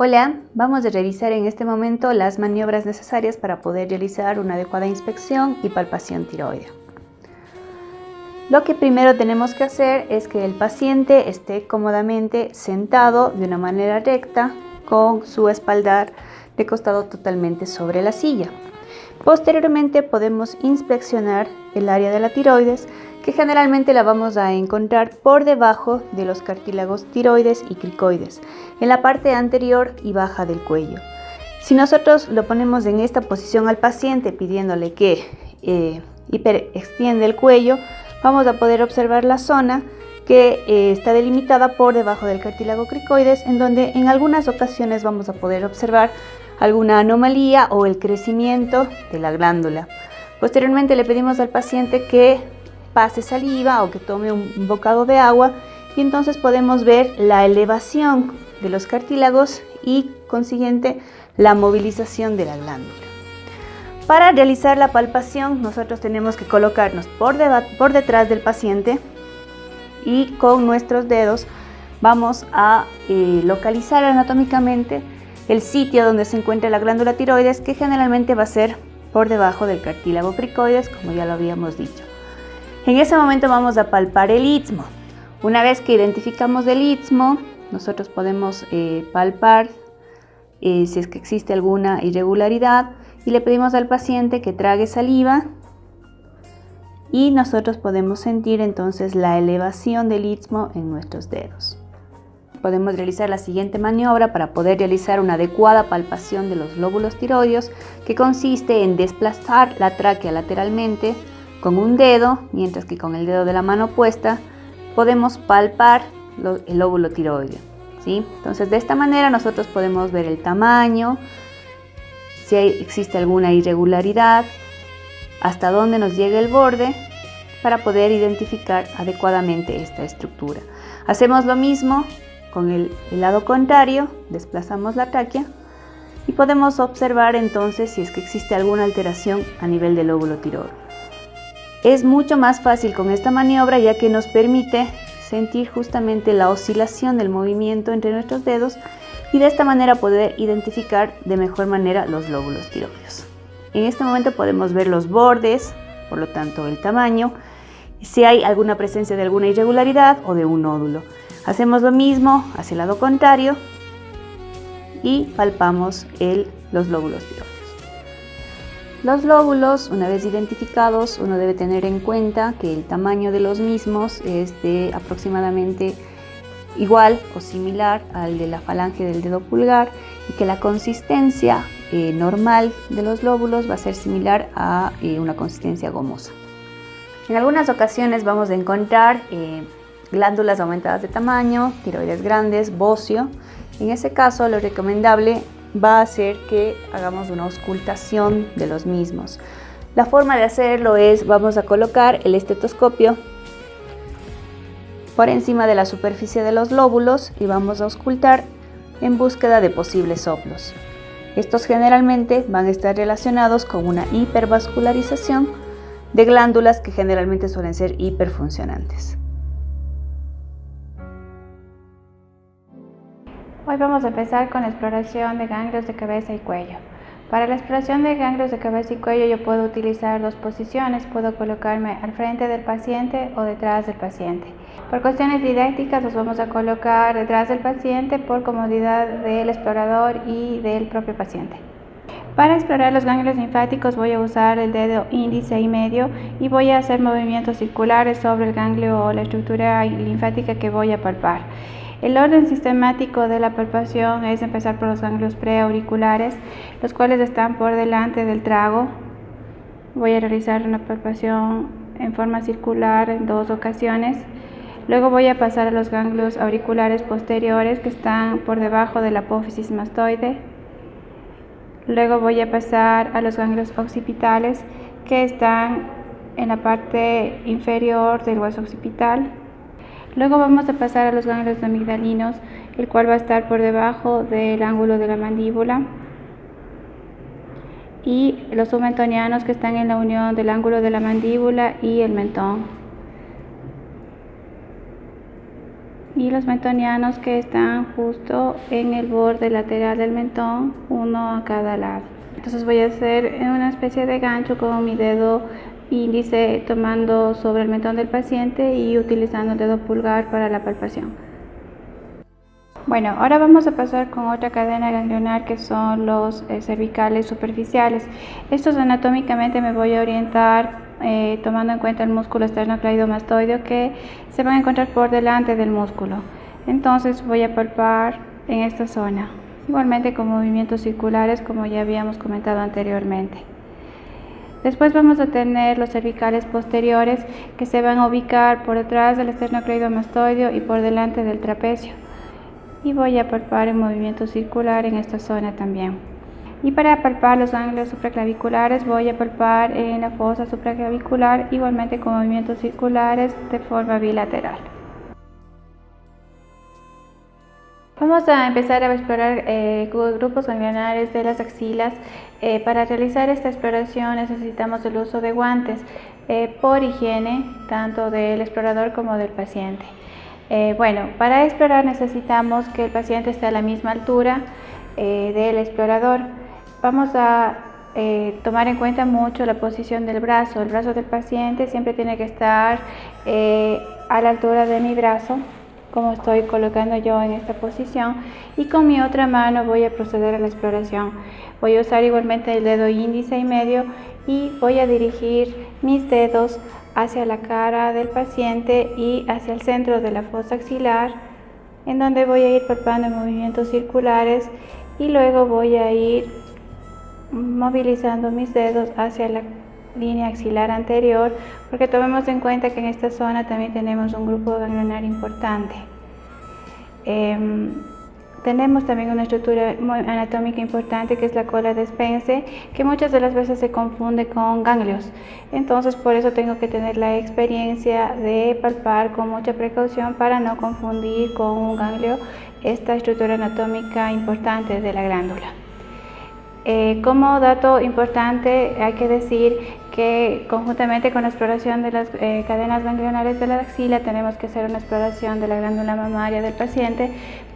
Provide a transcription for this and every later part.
Hola, vamos a revisar en este momento las maniobras necesarias para poder realizar una adecuada inspección y palpación tiroidea. Lo que primero tenemos que hacer es que el paciente esté cómodamente sentado de una manera recta con su espaldar recostado totalmente sobre la silla. Posteriormente podemos inspeccionar el área de la tiroides, que generalmente la vamos a encontrar por debajo de los cartílagos tiroides y cricoides, en la parte anterior y baja del cuello. Si nosotros lo ponemos en esta posición al paciente pidiéndole que hiperextienda el cuello, vamos a poder observar la zona que está delimitada por debajo del cartílago cricoides, en donde en algunas ocasiones vamos a poder observar alguna anomalía o el crecimiento de la glándula. Posteriormente le pedimos al paciente que pase saliva o que tome un bocado de agua y entonces podemos ver la elevación de los cartílagos y consiguiente la movilización de la glándula. Para realizar la palpación nosotros tenemos que colocarnos por detrás del paciente y con nuestros dedos vamos a localizar anatómicamente el sitio donde se encuentra la glándula tiroides, que generalmente va a ser por debajo del cartílago cricoides, como ya lo habíamos dicho. En ese momento vamos a palpar el istmo. Una vez que identificamos el istmo, nosotros podemos palpar si es que existe alguna irregularidad y le pedimos al paciente que trague saliva y nosotros podemos sentir entonces la elevación del istmo en nuestros dedos. Podemos realizar la siguiente maniobra para poder realizar una adecuada palpación de los lóbulos tiroideos, que consiste en desplazar la tráquea lateralmente con un dedo, mientras que con el dedo de la mano opuesta podemos palpar el lóbulo tiroideo, ¿sí? Entonces de esta manera nosotros podemos ver el tamaño, si existe alguna irregularidad, hasta dónde nos llega el borde, para poder identificar adecuadamente esta estructura. Hacemos lo mismo con el lado contrario, desplazamos la tráquea y podemos observar entonces si es que existe alguna alteración a nivel del lóbulo tiroideo. Es mucho más fácil con esta maniobra, ya que nos permite sentir justamente la oscilación del movimiento entre nuestros dedos y de esta manera poder identificar de mejor manera los lóbulos tiroideos. En este momento podemos ver los bordes, por lo tanto el tamaño, si hay alguna presencia de alguna irregularidad o de un nódulo. Hacemos lo mismo hacia el lado contrario y palpamos los lóbulos tiroideos. Los lóbulos, una vez identificados, uno debe tener en cuenta que el tamaño de los mismos es de aproximadamente igual o similar al de la falange del dedo pulgar y que la consistencia normal de los lóbulos va a ser similar a una consistencia gomosa. En algunas ocasiones vamos a encontrar glándulas aumentadas de tamaño, tiroides grandes, bocio. En ese caso, lo recomendable va a ser que hagamos una auscultación de los mismos. La forma de hacerlo es, vamos a colocar el estetoscopio por encima de la superficie de los lóbulos y vamos a auscultar en búsqueda de posibles soplos. Estos generalmente van a estar relacionados con una hipervascularización de glándulas que generalmente suelen ser hiperfuncionantes. Hoy vamos a empezar con la exploración de ganglios de cabeza y cuello. Para la exploración de ganglios de cabeza y cuello yo puedo utilizar dos posiciones, puedo colocarme al frente del paciente o detrás del paciente. Por cuestiones didácticas los vamos a colocar detrás del paciente por comodidad del explorador y del propio paciente. Para explorar los ganglios linfáticos voy a usar el dedo índice y medio y voy a hacer movimientos circulares sobre el ganglio o la estructura linfática que voy a palpar. El orden sistemático de la palpación es empezar por los ganglios preauriculares, los cuales están por delante del trago. Voy a realizar una palpación en forma circular en 2 ocasiones. Luego voy a pasar a los ganglios auriculares posteriores, que están por debajo de la apófisis mastoide. Luego voy a pasar a los ganglios occipitales, que están en la parte inferior del hueso occipital. Luego vamos a pasar a los ganglios amigdalinos, el cual va a estar por debajo del ángulo de la mandíbula, y los submentonianos, que están en la unión del ángulo de la mandíbula y el mentón. y los mentonianos que están justo en el borde lateral del mentón, uno a cada lado. Entonces voy a hacer una especie de gancho con mi dedo índice tomando sobre el mentón del paciente y utilizando el dedo pulgar para la palpación. Bueno, ahora vamos a pasar con otra cadena ganglionar que son los cervicales superficiales. Estos anatómicamente me voy a orientar tomando en cuenta el músculo esternocleidomastoideo que se van a encontrar por delante del músculo. Entonces voy a palpar en esta zona, igualmente con movimientos circulares como ya habíamos comentado anteriormente. Después vamos a tener los cervicales posteriores que se van a ubicar por detrás del esternocleidomastoideo y por delante del trapecio. Y voy a palpar en movimiento circular en esta zona también. Y para palpar los ganglios supraclaviculares voy a palpar en la fosa supraclavicular igualmente con movimientos circulares de forma bilateral. Vamos a empezar a explorar grupos ganglionares de las axilas. Para realizar esta exploración necesitamos el uso de guantes por higiene tanto del explorador como del paciente. Para explorar necesitamos que el paciente esté a la misma altura del explorador. Vamos a tomar en cuenta mucho la posición del brazo. El brazo del paciente siempre tiene que estar a la altura de mi brazo, como estoy colocando yo en esta posición, y con mi otra mano voy a proceder a la exploración. Voy a usar igualmente el dedo índice y medio y voy a dirigir mis dedos hacia la cara del paciente y hacia el centro de la fosa axilar, en donde voy a ir palpando en movimientos circulares y luego voy a ir movilizando mis dedos hacia la línea axilar anterior, porque tomemos en cuenta que en esta zona también tenemos un grupo ganglionar importante. Tenemos también una estructura muy anatómica importante que es la cola de Spence, que muchas de las veces se confunde con ganglios. Entonces por eso tengo que tener la experiencia de palpar con mucha precaución para no confundir con un ganglio esta estructura anatómica importante de la glándula. Como dato importante hay que decir que conjuntamente con la exploración de las cadenas ganglionares de la axila tenemos que hacer una exploración de la glándula mamaria del paciente,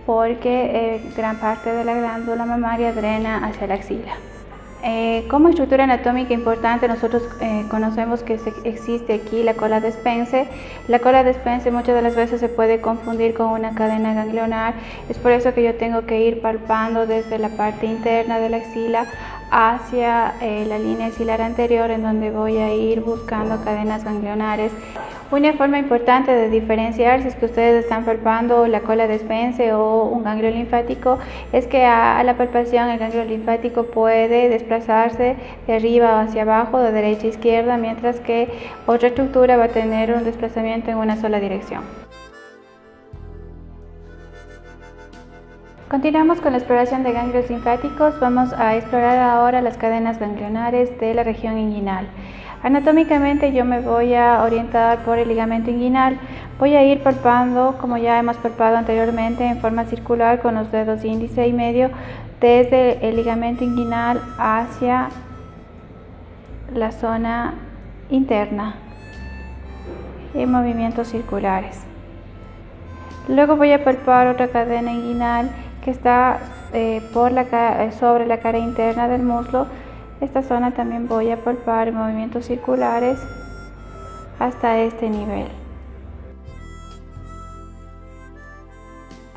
porque gran parte de la glándula mamaria drena hacia la axila. Como estructura anatómica importante nosotros conocemos que existe aquí la cola de Spence. La cola de Spence muchas de las veces se puede confundir con una cadena ganglionar. Es por eso que yo tengo que ir palpando desde la parte interna de la axila hacia la línea axilar anterior, en donde voy a ir buscando cadenas ganglionares. Una forma importante de diferenciar si es que ustedes están palpando la cola de Spence o un ganglio linfático es que a la palpación el ganglio linfático puede desplazarse de arriba hacia abajo, de derecha a izquierda, mientras que otra estructura va a tener un desplazamiento en una sola dirección. Continuamos con la exploración de ganglios linfáticos. Vamos a explorar ahora las cadenas ganglionares de la región inguinal. Anatómicamente yo me voy a orientar por el ligamento inguinal. Voy a ir palpando, como ya hemos palpado anteriormente, en forma circular con los dedos índice y medio desde el ligamento inguinal hacia la zona interna en movimientos circulares. Luego voy a palpar otra cadena inguinal que está sobre la cara interna del muslo. Esta zona también voy a palpar en movimientos circulares hasta este nivel.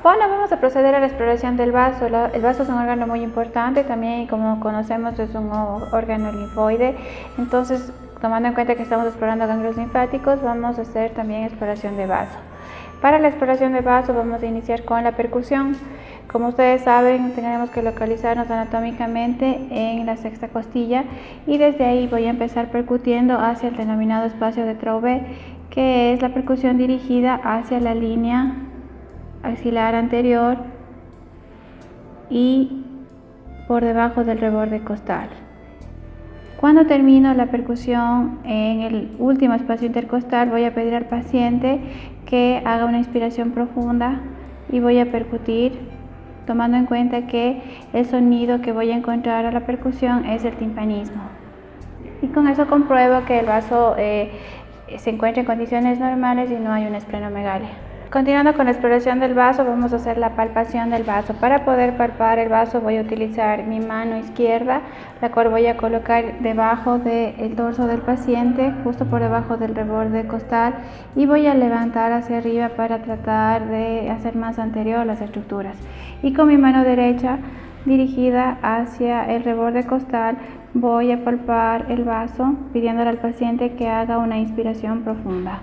Bueno, vamos a proceder a la exploración del vaso. El vaso es un órgano muy importante también, como conocemos es un órgano linfoide. Entonces, tomando en cuenta que estamos explorando ganglios linfáticos, vamos a hacer también exploración de vaso. Para la exploración de vaso vamos a iniciar con la percusión. Como ustedes saben, tenemos que localizarnos anatómicamente en la sexta costilla y desde ahí voy a empezar percutiendo hacia el denominado espacio de Traube, que es la percusión dirigida hacia la línea axilar anterior y por debajo del reborde costal. Cuando termino la percusión en el último espacio intercostal, voy a pedir al paciente que haga una inspiración profunda y voy a percutir, tomando en cuenta que el sonido que voy a encontrar a la percusión es el timpanismo. Y con eso compruebo que el vaso se encuentra en condiciones normales y no hay una esplenomegalia. Continuando con la exploración del vaso, vamos a hacer la palpación del vaso. Para poder palpar el vaso voy a utilizar mi mano izquierda, la cual voy a colocar debajo del dorso del paciente, justo por debajo del reborde costal, y voy a levantar hacia arriba para tratar de hacer más anterior las estructuras. Y con mi mano derecha dirigida hacia el reborde costal voy a palpar el vaso, pidiéndole al paciente que haga una inspiración profunda.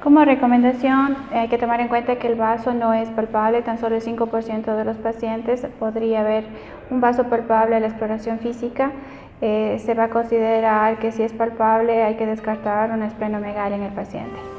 Como recomendación, hay que tomar en cuenta que el vaso no es palpable, tan solo el 5% de los pacientes podría haber un vaso palpable en la exploración física. Se va a considerar que si es palpable hay que descartar una esplenomegalia en el paciente.